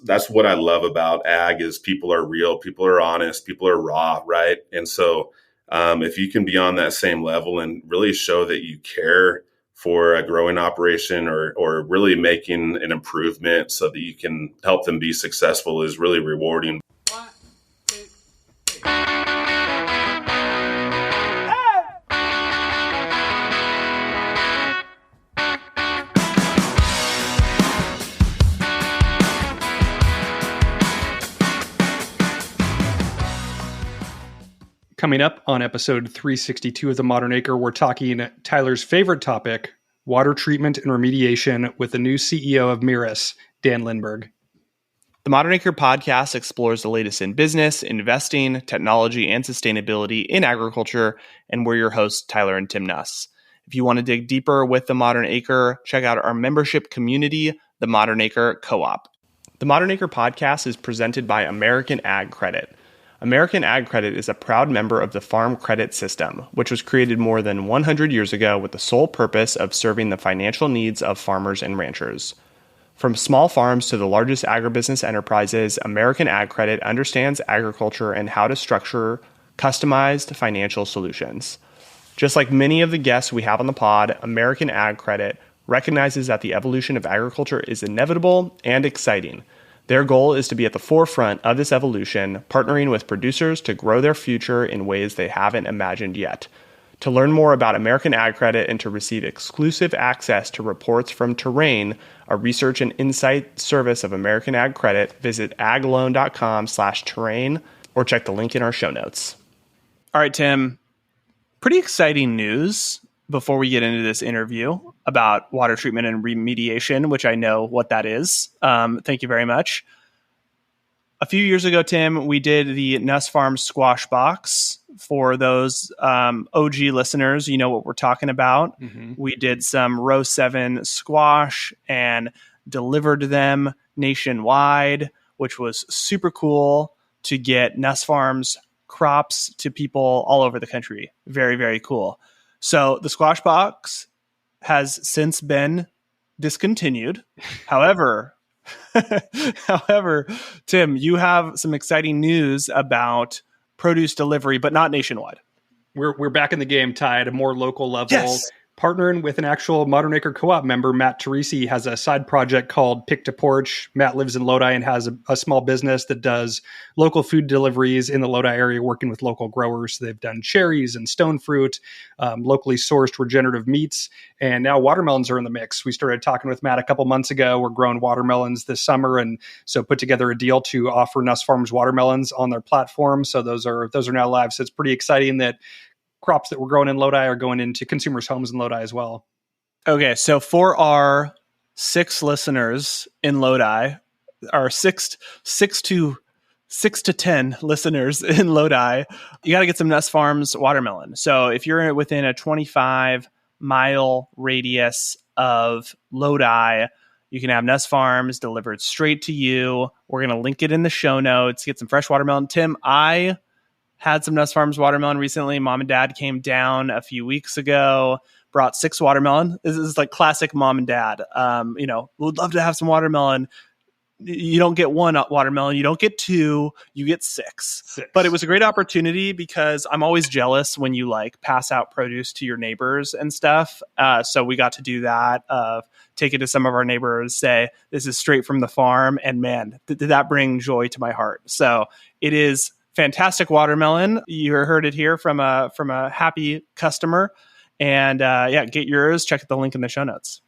That's what I love about ag is people are real, people are honest, people are raw, right? And so if you can be on that same level and really show that you care for a growing operation or really making an improvement so that you can help them be successful is really rewarding. Coming up on episode 362 of The Modern Acre, we're talking Tyler's favorite topic, water treatment and remediation, with the new CEO of Meras, Dan Lindberg. The Modern Acre podcast explores the latest in business, investing, technology, and sustainability in agriculture, and we're your hosts, Tyler and Tim Nuss. If you want to dig deeper with The Modern Acre, check out our membership community, The Modern Acre Co-op. The Modern Acre podcast is presented by American Ag Credit. American Ag Credit is a proud member of the Farm Credit System, which was created more than 100 years ago with the sole purpose of serving the financial needs of farmers and ranchers. From small farms to the largest agribusiness enterprises, American Ag Credit understands agriculture and how to structure customized financial solutions. Just like many of the guests we have on the pod, American Ag Credit recognizes that the evolution of agriculture is inevitable and exciting. Their goal is to be at the forefront of this evolution, partnering with producers to grow their future in ways they haven't imagined yet. To learn more about American Ag Credit and to receive exclusive access to reports from Terrain, a research and insight service of American Ag Credit, visit agloan.com/terrain or check the link in our show notes. All right, Tim, pretty exciting news before we get into this interview about water treatment and remediation, which I know what that is. Thank you very much. A few years ago, Tim, we did the Nuss Farm Squash Box. For those OG listeners, you know what we're talking about. Mm-hmm. We did some row 7 squash and delivered them nationwide, which was super cool to get Nuss Farm's crops to people all over the country. Very, very cool. So the Squash Box has since been discontinued. However, Tim, you have some exciting news about produce delivery, but not nationwide. We're back in the game, Ty, at a more local level. Yes. Partnering with an actual Modern Acre Co-op member, Matt Teresi, has a side project called Pick to Porch. Matt lives in Lodi and has a small business that does local food deliveries in the Lodi area, working with local growers. So they've done cherries and stone fruit, locally sourced regenerative meats, and now watermelons are in the mix. We started talking with Matt a couple months ago. We're growing watermelons this summer, and so put together a deal to offer Nuss Farms watermelons on their platform. So those are now live. So it's pretty exciting that crops that we're growing in Lodi are going into consumers' homes in Lodi as well. Okay, so for our 6 listeners in Lodi, our 6 to 10 listeners in Lodi, you got to get some Nuss Farms watermelon. So if you're within a 25-mile radius of Lodi, you can have Nuss Farms delivered straight to you. We're going to link it in the show notes. Get some fresh watermelon. Tim, I had some Nuss Farms watermelon recently. Mom and Dad came down a few weeks ago, brought 6 watermelon. This is like classic mom and dad. Would love to have some watermelon. You don't get 1 watermelon. You don't get 2. You get 6. But it was a great opportunity because I'm always jealous when you like pass out produce to your neighbors and stuff. So we got to do that. Take it to some of our neighbors, say, this is straight from the farm. And man, did that bring joy to my heart. So it is fantastic watermelon. You heard it here from a happy customer. And get yours. Check the link in the show notes.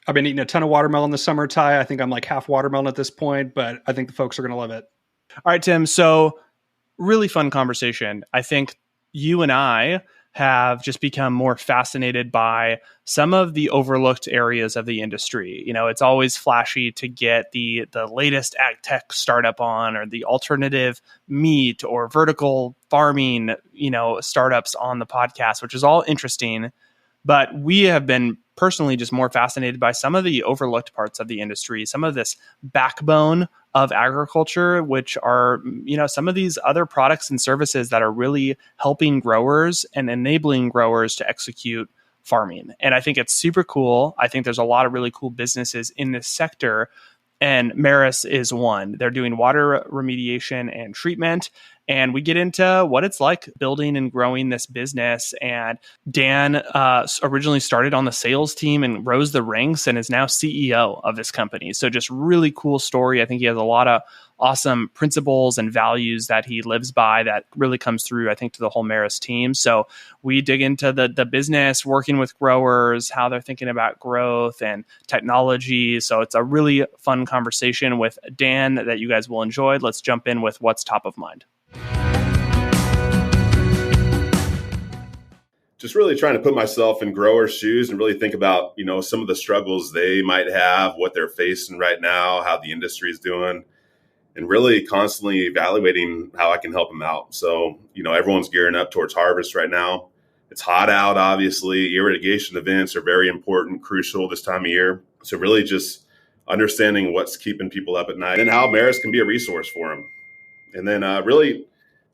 I've been eating a ton of watermelon this summer, Ty. I think I'm like half watermelon at this point, but I think the folks are going to love it. All right, Tim. So really fun conversation. I think you and I have just become more fascinated by some of the overlooked areas of the industry. You know, it's always flashy to get the latest ag tech startup on, or the alternative meat or vertical farming, startups on the podcast, which is all interesting. But we have been personally just more fascinated by some of the overlooked parts of the industry, some of this backbone of agriculture, which are, some of these other products and services that are really helping growers and enabling growers to execute farming. And I think it's super cool. I think there's a lot of really cool businesses in this sector. and Meras is one. They're doing water remediation and treatment. And we get into what it's like building and growing this business. And Dan originally started on the sales team and rose the ranks and is now CEO of this company. So just really cool story. I think he has a lot of awesome principles and values that he lives by that really comes through, I think, to the whole Meras team. So we dig into the business, working with growers, how they're thinking about growth and technology. So it's a really fun conversation with Dan that you guys will enjoy. Let's jump in with what's top of mind. Just really trying to put myself in growers' shoes and really think about, some of the struggles they might have, what they're facing right now, how the industry is doing, and really constantly evaluating how I can help them out. So, everyone's gearing up towards harvest right now. It's hot out, obviously. Irrigation events are very important, crucial this time of year. So really just understanding what's keeping people up at night and how Meras can be a resource for them. And then really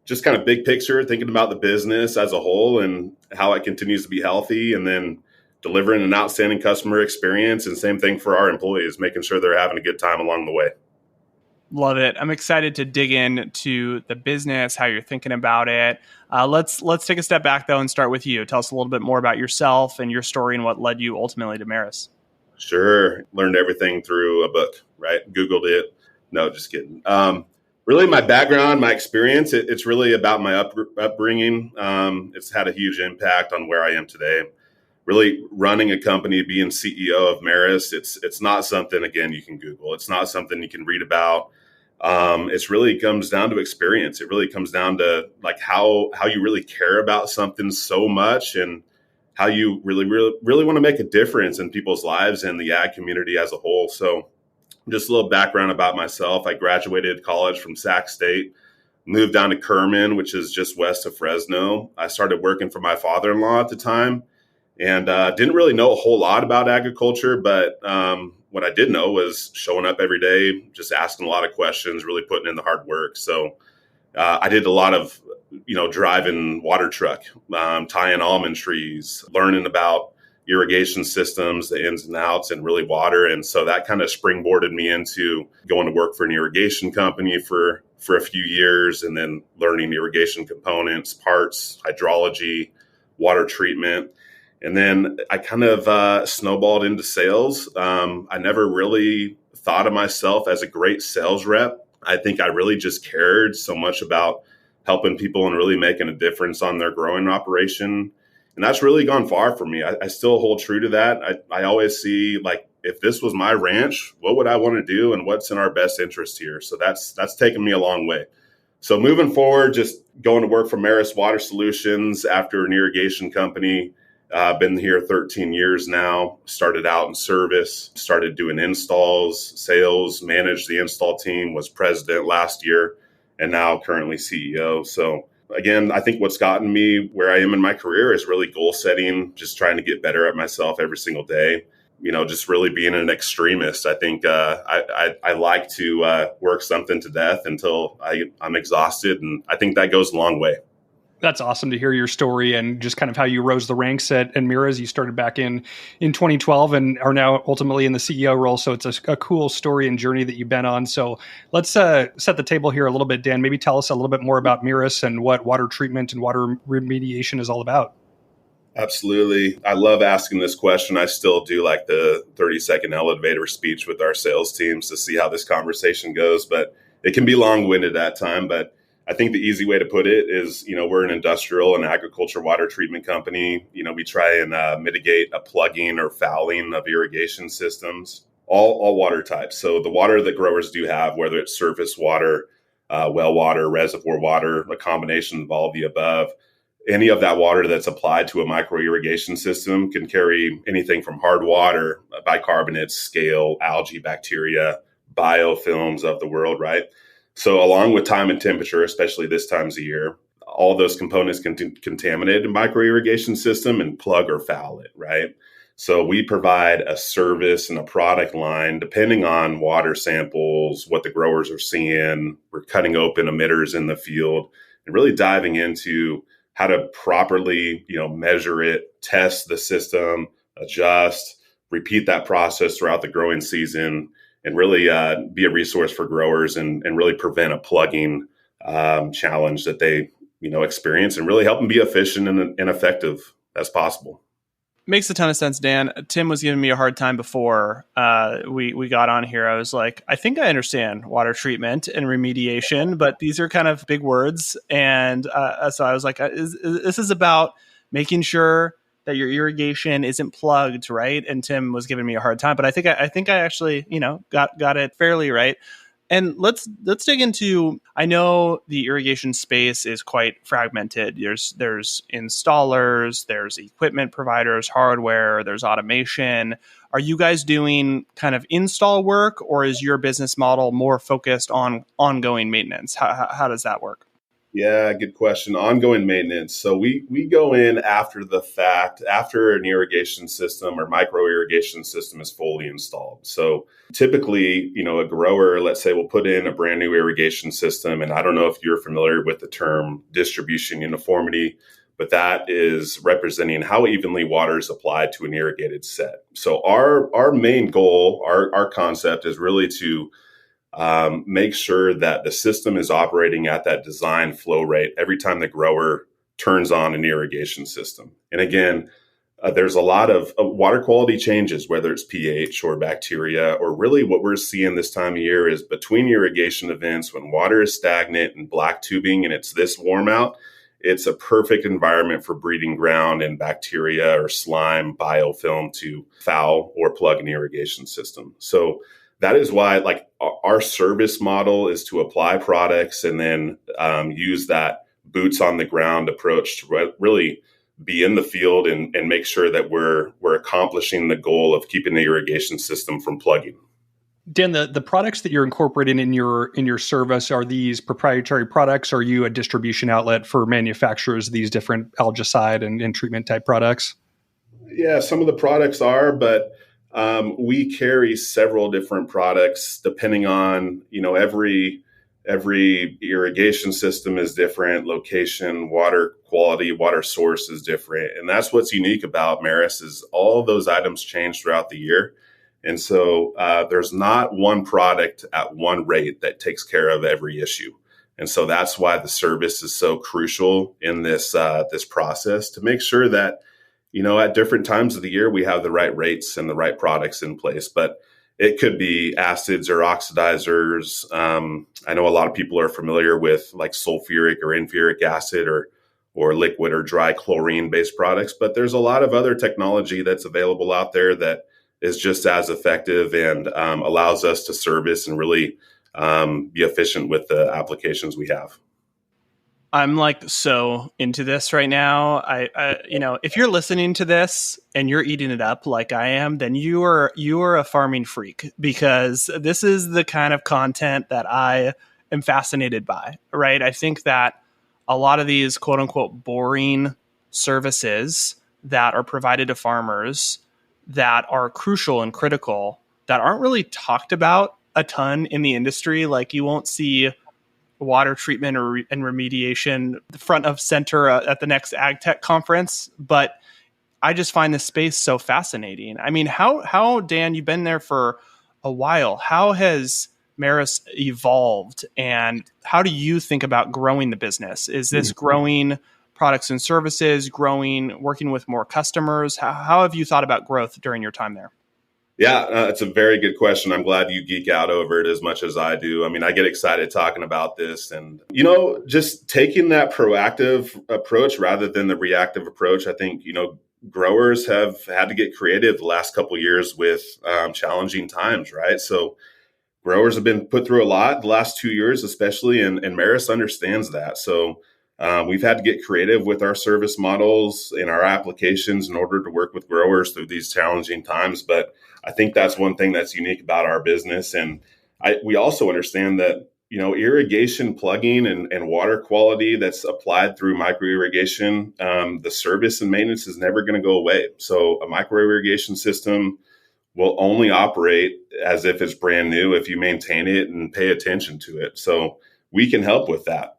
just kind of big picture, thinking about the business as a whole and how it continues to be healthy, and then delivering an outstanding customer experience. And same thing for our employees, making sure they're having a good time along the way. Love it. I'm excited to dig into the business, how you're thinking about it. Let's take a step back, though, and start with you. Tell us a little bit more about yourself and your story and what led you ultimately to Meras. Sure. Learned everything through a book, right? Googled it. No, just kidding. Really, my background, my experience, it's really about my upbringing. It's had a huge impact on where I am today. Really running a company, being CEO of Meras, it's not something, again, you can Google. It's not something you can read about. It's really comes down to experience. It really comes down to like how you really care about something so much, and how you really want to make a difference in people's lives and the ag community as a whole. So just a little background about myself. I graduated college from Sac State, moved down to Kerman, which is just west of Fresno. I started working for my father-in-law at the time, and didn't really know a whole lot about agriculture, but what I did know was showing up every day, just asking a lot of questions, really putting in the hard work. So I did a lot of, driving water truck, tying almond trees, learning about irrigation systems, the ins and outs, and really water. And so that kind of springboarded me into going to work for an irrigation company for a few years, and then learning irrigation components, parts, hydrology, water treatment. And then I kind of snowballed into sales. I never really thought of myself as a great sales rep. I think I really just cared so much about helping people and really making a difference on their growing operation. And that's really gone far for me. I still hold true to that. I always see, like, if this was my ranch, what would I want to do and what's in our best interest here? So that's taken me a long way. So moving forward, just going to work for Meras Water Solutions after an irrigation company. Been here 13 years now, started out in service, started doing installs, sales, managed the install team, was president last year, and now currently CEO. So again, I think what's gotten me where I am in my career is really goal setting, just trying to get better at myself every single day. Just really being an extremist. I think I like to work something to death until I'm exhausted, and I think that goes a long way. That's awesome to hear your story and just kind of how you rose the ranks at Meras. You started back in 2012 and are now ultimately in the CEO role. So it's a cool story and journey that you've been on. So let's set the table here a little bit, Dan. Maybe tell us a little bit more about Meras and what water treatment and water remediation is all about. Absolutely. I love asking this question. I still do like the 30-second elevator speech with our sales teams to see how this conversation goes, but it can be long-winded at time. But I think the easy way to put it is, we're an industrial and agriculture water treatment company. We try and mitigate a plugging or fouling of irrigation systems, all water types. So the water that growers do have, whether it's surface water, well water, reservoir water, a combination of all of the above, any of that water that's applied to a micro irrigation system can carry anything from hard water, bicarbonates, scale, algae, bacteria, biofilms of the world, right? So along with time and temperature, especially this times of year, all those components can contaminate a micro irrigation system and plug or foul it, right? So we provide a service and a product line depending on water samples, what the growers are seeing. We're cutting open emitters in the field and really diving into how to properly, measure it, test the system, adjust, repeat that process throughout the growing season, and really be a resource for growers and really prevent a plugging challenge that they experience, and really help them be efficient and effective as possible. Makes a ton of sense, Dan. Tim was giving me a hard time before we got on here. I was like, I think I understand water treatment and remediation, but these are kind of big words. And so I was like, this is about making sure that your irrigation isn't plugged, right? And Tim was giving me a hard time, but I think I actually got it fairly right. And let's dig into, I know the irrigation space is quite fragmented. There's installers, there's equipment providers, hardware, there's automation. Are you guys doing kind of install work, or is your business model more focused on ongoing maintenance? How does that work? Yeah, good question. Ongoing maintenance. So we go in after the fact, after an irrigation system or micro irrigation system is fully installed. So typically, a grower, let's say, will put in a brand new irrigation system. And I don't know if you're familiar with the term distribution uniformity, but that is representing how evenly water is applied to an irrigated set. So our main goal, our concept is really to make sure that the system is operating at that design flow rate every time the grower turns on an irrigation system. And again, there's a lot of water quality changes, whether it's pH or bacteria, or really what we're seeing this time of year is between irrigation events, when water is stagnant and black tubing and it's this warm out, it's a perfect environment for breeding ground and bacteria or slime biofilm to foul or plug an irrigation system. So that is why, our service model is to apply products and then use that boots on the ground approach to really be in the field and make sure that we're accomplishing the goal of keeping the irrigation system from plugging. Dan, the products that you're incorporating in your service, are these proprietary products? Or are you a distribution outlet for manufacturers of these different algicide and treatment type products? Yeah, some of the products are, but we carry several different products depending on, every irrigation system is different, location, water quality, water source is different. And that's what's unique about Meras is all of those items change throughout the year. And so there's not one product at one rate that takes care of every issue. And so that's why the service is so crucial in this process, to make sure that at different times of the year, we have the right rates and the right products in place. But it could be acids or oxidizers. I know a lot of people are familiar with like sulfuric or infuric acid or liquid or dry chlorine-based products. But there's a lot of other technology that's available out there that is just as effective and allows us to service and really be efficient with the applications we have. I'm so into this right now. I if you're listening to this and you're eating it up like I am, then you are a farming freak, because this is the kind of content that I am fascinated by, right? I think that a lot of these quote unquote boring services that are provided to farmers that are crucial and critical that aren't really talked about a ton in the industry. Like, you won't see water treatment and remediation front of center at the next ag tech conference. But I just find this space so fascinating. I mean, how Dan, you've been there for a while. How has Meras evolved, and how do you think about growing the business? Is this growing products and services, working with more customers? How have you thought about growth during your time there? Yeah, it's a very good question. I'm glad you geek out over it as much as I do. I mean, I get excited talking about this, and, just taking that proactive approach rather than the reactive approach. I think, growers have had to get creative the last couple of years with challenging times, right? So growers have been put through a lot the last 2 years, especially, and Meras understands that. So we've had to get creative with our service models and our applications in order to work with growers through these challenging times. But I think that's one thing that's unique about our business. And we also understand that, irrigation plugging and water quality that's applied through micro irrigation, the service and maintenance is never going to go away. So a micro irrigation system will only operate as if it's brand new if you maintain it and pay attention to it. So we can help with that.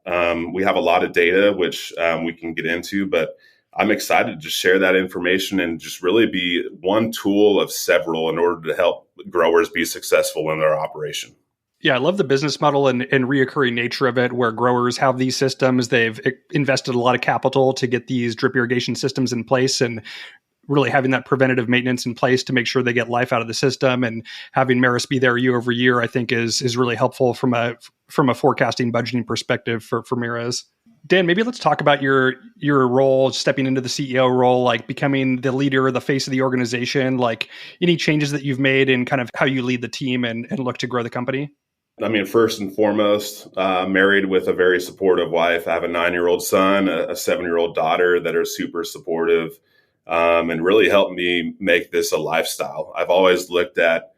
We have a lot of data, which we can get into, but I'm excited to share that information and just really be one tool of several in order to help growers be successful in their operation. Yeah, I love the business model and reoccurring nature of it, where growers have these systems. They've invested a lot of capital to get these drip irrigation systems in place, and really having that preventative maintenance in place to make sure they get life out of the system, and having Meras be there year over year, I think is really helpful from a forecasting budgeting perspective for Meras. Dan, maybe let's talk about your role, stepping into the CEO role, like becoming the leader, the face of the organization, like any changes that you've made in kind of how you lead the team and look to grow the company. I mean, first and foremost, married with a very supportive wife. I have a 9-year-old son, a 7-year-old daughter that are super supportive, and really helped me make this a lifestyle. I've always looked at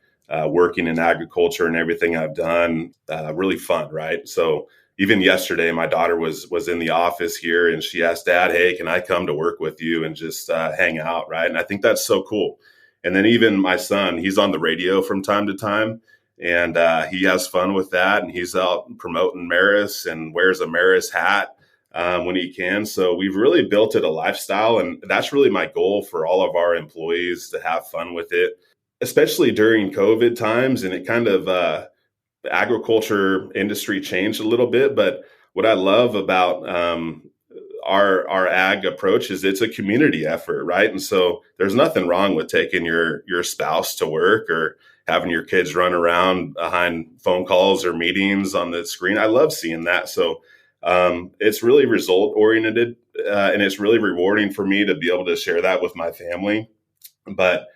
working in agriculture and everything I've done really fun, right? So even yesterday, my daughter was in the office here, and she asked Dad, "Hey, can I come to work with you and just hang out?" Right? And I think that's so cool. And then even my son, he's on the radio from time to time. And he has fun with that. And he's out promoting Meras and wears a Meras hat when he can. So we've really built it a lifestyle. And that's really my goal for all of our employees, to have fun with it, especially during COVID times. And it kind of, the agriculture industry changed a little bit. But what I love about our ag approach is it's a community effort, right? And so there's nothing wrong with taking your spouse to work, or having your kids run around behind phone calls or meetings on the screen. I love seeing that. So it's really result oriented, and it's really rewarding for me to be able to share that with my family. But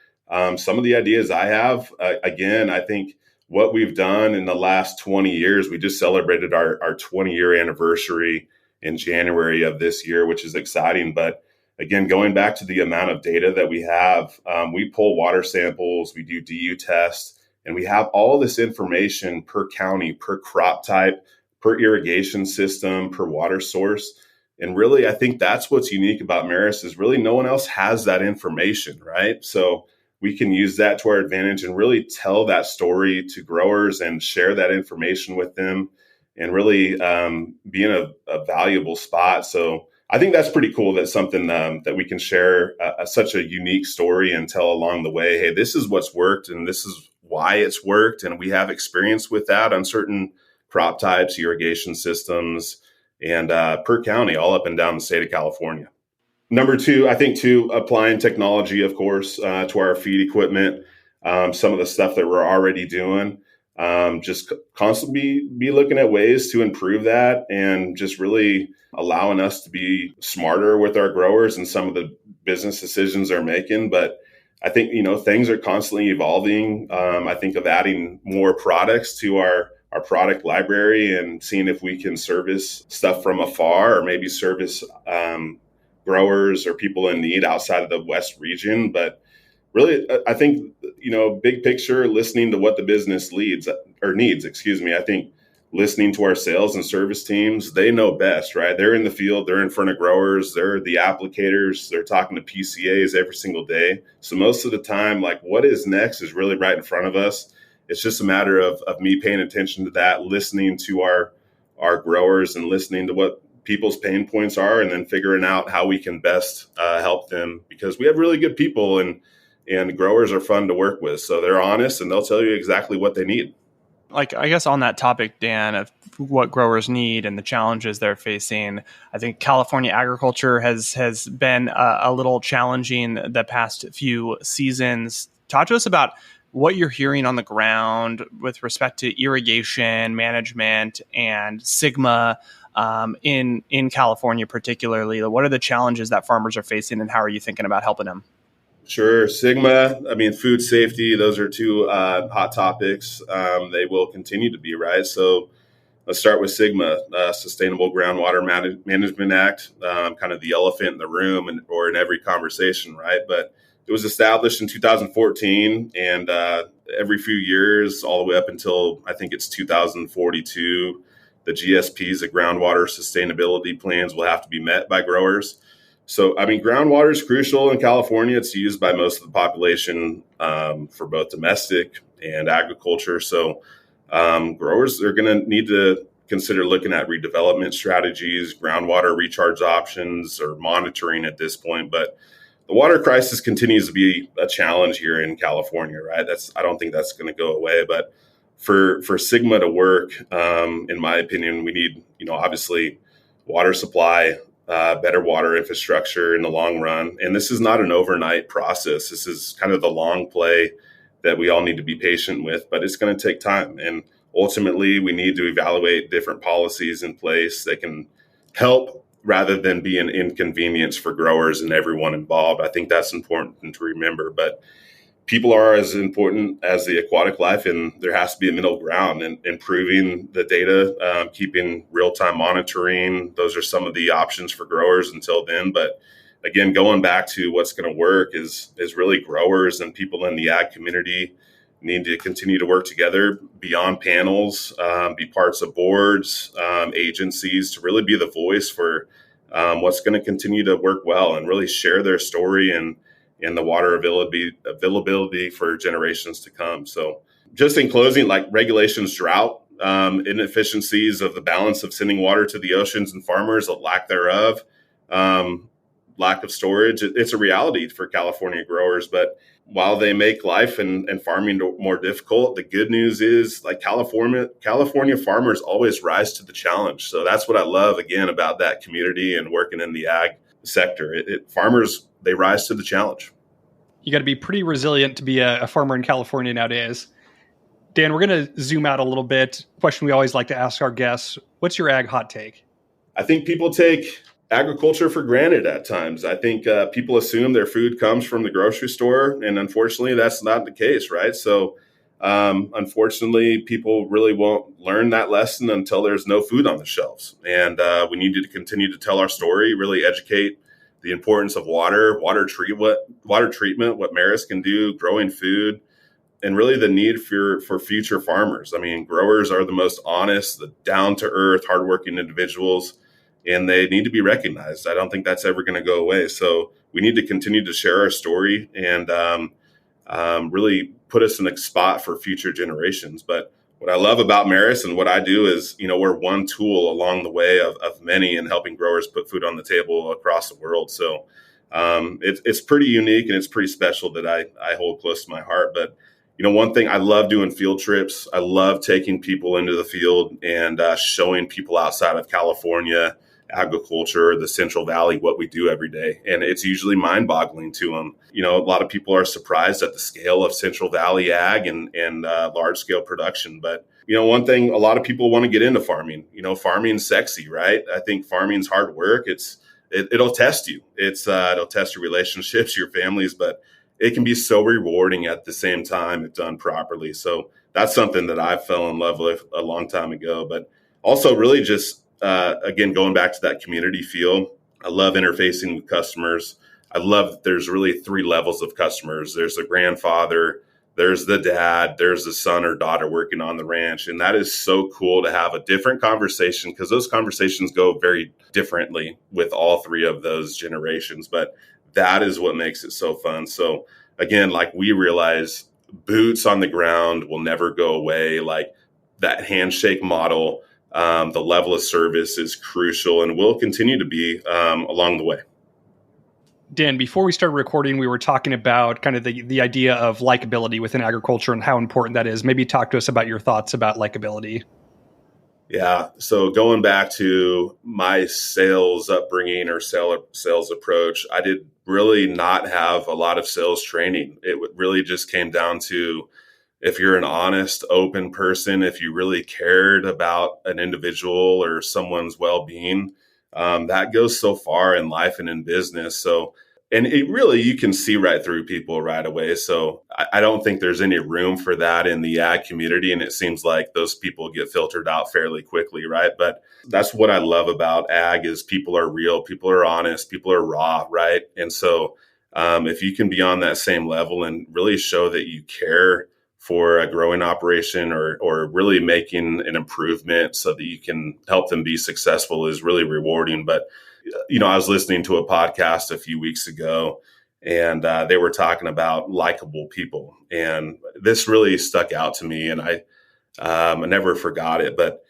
some of the ideas I have, again, I think what we've done in the last 20 years, we just celebrated our 20-year anniversary in January of this year, which is exciting. But again, going back to the amount of data that we have, we pull water samples, we do DU tests, and we have all this information per county, per crop type, per irrigation system, per water source. And really, I think that's what's unique about Meras, is really no one else has that information, right? So we can use that to our advantage and really tell that story to growers and share that information with them, and really be in a valuable spot. So I think that's pretty cool. That's something that we can share such a unique story and tell along the way. Hey, this is what's worked, and this is why it's worked. And we have experience with that on certain crop types, irrigation systems, and per county, all up and down the state of California. Number two, I think applying technology, of course, to our feed equipment. Some of the stuff that we're already doing. Just constantly be looking at ways to improve that, and just really allowing us to be smarter with our growers and some of the business decisions they're making. But I think, things are constantly evolving. I think of adding more products to our product library and seeing if we can service stuff from afar, or maybe service growers or people in need outside of the West region. But really, I think, big picture, listening to what the business needs. I think listening to our sales and service teams, they know best, right? They're in the field, they're in front of growers, they're the applicators, they're talking to PCAs every single day. So most of the time, like, what is next is really right in front of us. It's just a matter of me paying attention to that, listening to our growers and listening to what people's pain points are, and then figuring out how we can best help them, because we have really good people, and growers are fun to work with. So they're honest, and they'll tell you exactly what they need. Like, I guess on that topic, Dan, of what growers need and the challenges they're facing, I think California agriculture has been a little challenging the past few seasons. Talk to us about what you're hearing on the ground with respect to irrigation management and Sigma in California particularly. What are the challenges that farmers are facing, and how are you thinking about helping them? Sure. Sigma, food safety, those are two hot topics. They will continue to be, right? So let's start with Sigma, Sustainable Groundwater Management Act, kind of the elephant in the room or in every conversation, right? But it was established in 2014, and every few years, all the way up until I think it's 2042, the GSPs, the groundwater sustainability plans, will have to be met by growers. So, groundwater is crucial in California. It's used by most of the population for both domestic and agriculture. So growers are going to need to consider looking at redevelopment strategies, groundwater recharge options, or monitoring at this point. But the water crisis continues to be a challenge here in California, right? I don't think that's going to go away, but for Sigma to work, in my opinion, we need, obviously water supply, better water infrastructure in the long run. And this is not an overnight process. This is kind of the long play that we all need to be patient with, but it's going to take time. And ultimately, we need to evaluate different policies in place that can help rather than be an inconvenience for growers and everyone involved. I think that's important to remember. But people are as important as the aquatic life, and there has to be a middle ground. And improving the data, keeping real-time monitoring, those are some of the options for growers until then. But again, going back to what's going to work is really growers and people in the ag community need to continue to work together beyond panels, be parts of boards, agencies, to really be the voice for what's going to continue to work well and really share their story and the water availability for generations to come. So just in closing, like regulations, drought, inefficiencies of the balance of sending water to the oceans and farmers, a lack thereof, lack of storage. It's a reality for California growers, but while they make life and farming more difficult, the good news is like California farmers always rise to the challenge. So that's what I love again about that community and working in the ag sector. Farmers, they rise to the challenge. You got to be pretty resilient to be a farmer in California nowadays. Dan, we're going to zoom out a little bit. Question we always like to ask our guests: what's your ag hot take? I think people take agriculture for granted at times. I think people assume their food comes from the grocery store, and unfortunately, that's not the case, right? So, unfortunately, people really won't learn that lesson until there's no food on the shelves. And we need to continue to tell our story, really educate the importance of water treatment, what Meras can do, growing food, and really the need for future farmers. I mean, growers are the most honest, the down-to-earth, hardworking individuals, and they need to be recognized. I don't think that's ever going to go away. So we need to continue to share our story and really put us in a spot for future generations. But what I love about Meras and what I do is, we're one tool along the way of many in helping growers put food on the table across the world. So it's pretty unique and it's pretty special that I hold close to my heart. But one thing, I love doing field trips. I love taking people into the field and showing people outside of California agriculture, the Central Valley, what we do every day. And it's usually mind-boggling to them. A lot of people are surprised at the scale of Central Valley ag and large-scale production. But, one thing, a lot of people want to get into farming. Farming's sexy, right? I think farming's hard work. It'll test you. It'll test your relationships, your families, but it can be so rewarding at the same time if done properly. So that's something that I fell in love with a long time ago. But also really just, again, going back to that community feel, I love interfacing with customers. I love that there's really three levels of customers. There's the grandfather, there's the dad, there's the son or daughter working on the ranch. And that is so cool to have a different conversation because those conversations go very differently with all three of those generations. But that is what makes it so fun. So again, like we realize boots on the ground will never go away. Like that handshake model, the level of service is crucial and will continue to be along the way. Dan, before we started recording, we were talking about kind of the idea of likability within agriculture and how important that is. Maybe talk to us about your thoughts about likability. Yeah. So going back to my sales upbringing or sales approach, I did really not have a lot of sales training. It really just came down to if you're an honest, open person, if you really cared about an individual or someone's well-being, that goes so far in life and in business. So, and it really, you can see right through people right away. So I don't think there's any room for that in the ag community. And it seems like those people get filtered out fairly quickly, right? But that's what I love about ag is people are real, people are honest, people are raw, right? And so if you can be on that same level and really show that you care for a growing operation or really making an improvement so that you can help them be successful is really rewarding. But, I was listening to a podcast a few weeks ago and they were talking about likable people. And this really stuck out to me and I never forgot it. But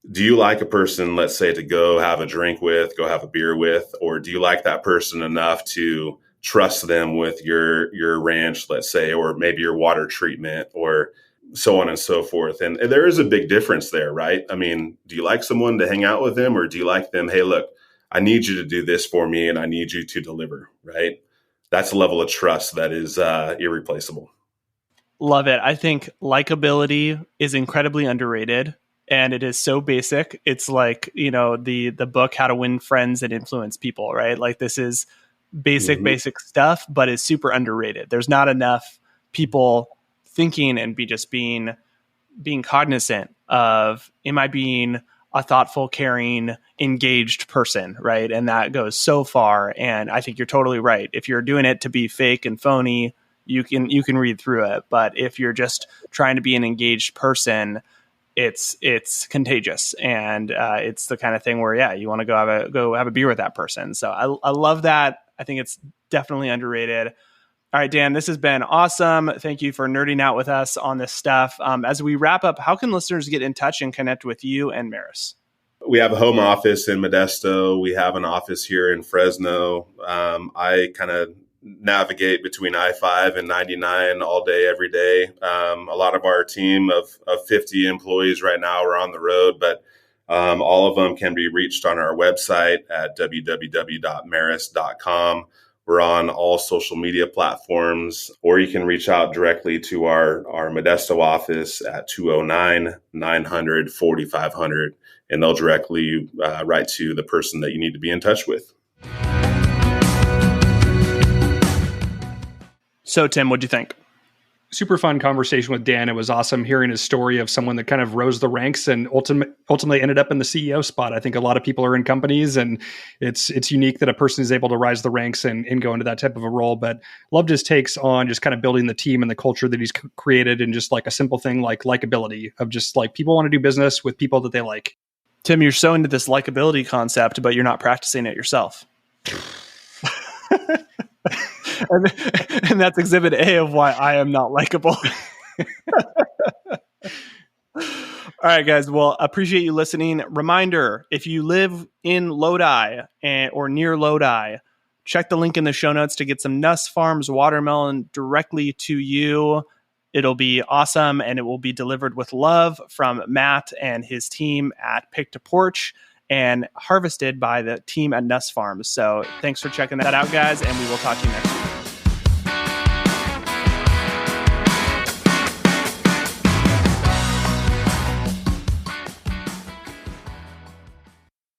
do you like a person, let's say, to go have a drink with, go have a beer with, or do you like that person enough to trust them with your ranch, let's say, or maybe your water treatment, or so on and so forth. And there is a big difference there, right? I mean, do you like someone to hang out with them, or do you like them, hey, look, I need you to do this for me and I need you to deliver, right? That's a level of trust that is irreplaceable. Love it. I think likability is incredibly underrated, and it is so basic. It's like, the book, How to Win Friends and Influence People, right? Like, this is basic stuff, but it's super underrated. There's not enough people thinking and being cognizant of, am I being a thoughtful, caring, engaged person, right? And that goes so far. And I think you're totally right. If you're doing it to be fake and phony, you can read through it. But if you're just trying to be an engaged person, it's contagious, and it's the kind of thing where you want to go have a beer with that person. So I love that. I think it's definitely underrated. All right, Dan, this has been awesome. Thank you for nerding out with us on this stuff. As we wrap up, how can listeners get in touch and connect with you and Meras? We have a home office in Modesto. We have an office here in Fresno. I kind of navigate between I-5 and 99 all day, every day. A lot of our team of 50 employees right now are on the road, but all of them can be reached on our website at www.meras.com. We're on all social media platforms, or you can reach out directly to our Modesto office at 209-900-4500, and they'll directly write to the person that you need to be in touch with. So, Tim, what'd you think? Super fun conversation with Dan. It was awesome hearing his story of someone that kind of rose the ranks and ultimately ended up in the CEO spot. I think a lot of people are in companies, and it's unique that a person is able to rise the ranks and go into that type of a role. But loved his takes on just kind of building the team and the culture that he's created, and just like a simple thing like likability of just like people want to do business with people that they like. Tim, you're so into this likability concept, but you're not practicing it yourself. And that's exhibit A of why I am not likable. All right, guys. Well, appreciate you listening. Reminder, if you live in Lodi or near Lodi, check the link in the show notes to get some Nuss Farms watermelon directly to you. It'll be awesome, and it will be delivered with love from Matt and his team at Pick to Porch, and harvested by the team at Nuss Farms. So thanks for checking that out, guys, and we will talk to you next week.